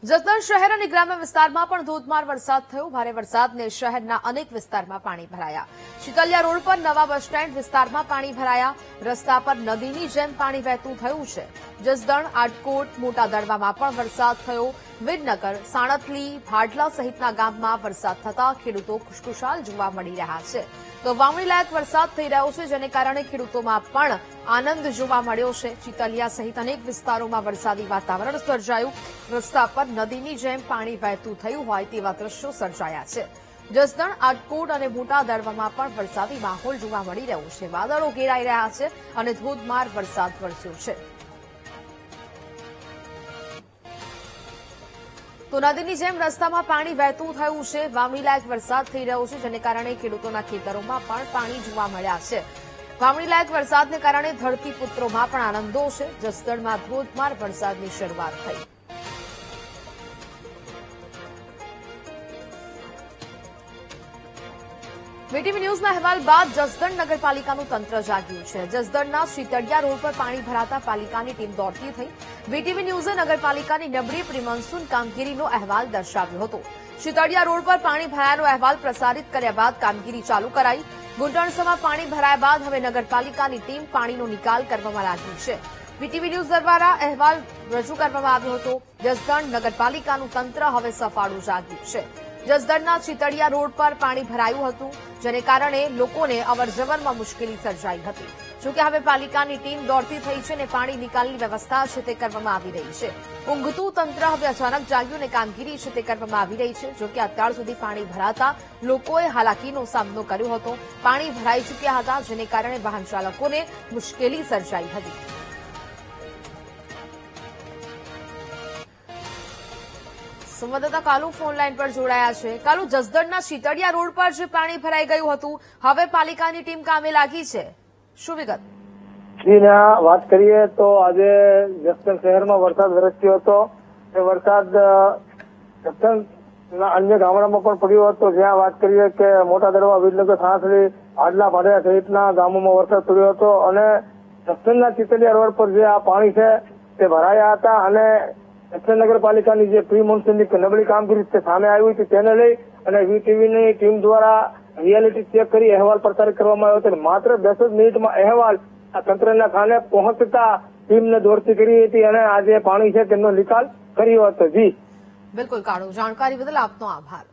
જસદણ શહેર અને ગ્રામ્ય વિસ્તારમાં પણ ધોધમાર વરસાદ થયો। ભારે વરસાદને શહેરના અનેક વિસ્તારમાં પાણી ભરાયા। શીતલિયા રોડ પર નવા બસ સ્ટેન્ડ વિસ્તારમાં પાણી ભરાયા। રસ્તા પર નદીની જેમ પાણી વહેતું થયું છે। જસદણ, આટકોટ, મોટા દડવામાં પણ વરસાદ થયો। વિરનગર, સાણથલી, ભાડલા સહિતના ગામમાં વરસાદ થતા ખેડૂતો ખુશખુશાલ જોવા મળી રહ્યા છે। તો વાવણીલાયક વરસાદ થઈ રહ્યો છે, જેને કારણે ખેડૂતોમાં પણ આનંદ જોવા મળ્યો છે। ચિતલિયા સહિત અનેક વિસ્તારોમાં વરસાદી વાતાવરણ સર્જાયું। રસ્તા પર નદીની જેમ પાણી વહેતું થયું હોય તેવા દ્રશ્યો સર્જાયા છે। જસદણ, આટકોટ અને મોટા દડવામાં પણ વરસાદી માહોલ જોવા મળી રહ્યો છે। વાદળો ઘેરાઈ રહ્યા છે અને ધોધમાર વરસાદ વરસ્યો છે। તો નદીની જેમ રસ્તામાં પાણી વહેતું થયું છે। વાવણીલાયક વરસાદ થઈ રહ્યો છે, જેને કારણે ખેડૂતોના ખેતરોમાં પણ પાણી જોવા મળ્યા છે। વાવણીલાયક વરસાદને કારણે ધરતીપુત્રોમાં પણ આનંદો છે। જસદણમાં ધોધમાર વરસાદની શરૂઆત થઈ। વીટીવી ન્યૂઝના અહેવાલ બાદ જસદણ નગરપાલિકાનું તંત્ર જાગ્યું છે। જસદણના શીતળિયા રોડ પર પાણી ભરાતા પાલિકાની ટીમ દોડતી થઈ। વીટીવી ન્યૂઝે નગરપાલિકાની નબળી પ્રિમોન્સૂન કામગીરીનો અહેવાલ દર્શાવ્યો હતો। શીતળિયા રોડ પર પાણી ભરાયાનો અહેવાલ પ્રસારિત કર્યા બાદ કામગીરી ચાલુ કરાઈ। ગુંટણસામાં પાણી ભરાયા બાદ હવે નગરપાલિકાની ટીમ પાણીનો નિકાલ કરવામાં લાગી છે। વીટીવી ન્યૂઝ દ્વારા અહેવાલ રજૂ કરવામાં આવ્યો હતો। જસદણ નગરપાલિકાનું તંત્ર હવે સફાળું જાગ્યું છે। જસદણના ચિતળિયા રોડ પર પાણી ભરાયું હતું, જેને કારણે લોકોને અવરજવરમાં મુશ્કેલી સર્જાઈ હતી। જોકે હવે પાલિકાની ટીમ દોડતી થઈ છે અને પાણી નિકાલની વ્યવસ્થા છે તે કરવામાં આવી રહી છે। ઊંઘતું તંત્ર હવે અચાનક જાગ્યું અને કામગીરી છે તે કરવામાં આવી રહી છે। જોકે અત્યાર સુધી પાણી ભરાતા લોકોએ હાલાકીનો સામનો કર્યો હતો। પાણી ભરાઈ ચૂક્યા હતા, જેને કારણે વાહન ચાલકોને મુશ્કેલી સર્જાઈ હતી। સંવાદદાતા કાલુ ફોન લાઈન પર જોડાયા છે। કાલુ, જસદણના શીતળિયા રોડ પર જે પાણી ભરાઈ ગયું હતું, હવે પાલિકાની ટીમ કામે લાગી છે, શું વિગત? વાત કરીએ તો આજે જસદણ શહેરમાં વરસાદ વરસ્યો હતો। એ વરસાદ જસદણના અન્ય ગામડામાં પણ પડ્યો હતો। જ્યાં વાત કરીએ કે મોટા દડવા, વિરનગર, સાણથલી, ભાડલા, ભાડિયા સહિતના ગામોમાં વરસાદ પડ્યો હતો અને જસદણના ચિતલિયા રોડ પર જે આ પાણી છે તે ભરાયા હતા અને જસદણ નગરપાલિકાની જે પ્રી મોન્સૂનની નબળી કામગીરી તે સામે આવી હતી, તેને લઈ અને વીટીવીની ટીમ દ્વારા રિયાલિટી ચેક કરી અહેવાલ પ્રસારિત કરવામાં આવ્યો હતો। માત્ર 10 જ મિનિટમાં અહેવાલ આ તંત્રના ખાને પહોંચતા ટીમને દોડતી કરી હતી અને આ જે પાણી છે તેમનો નિકાલ કર્યો હતો। જી બિલકુલ કાળુ, જાણકારી બદલ આપનો આભાર।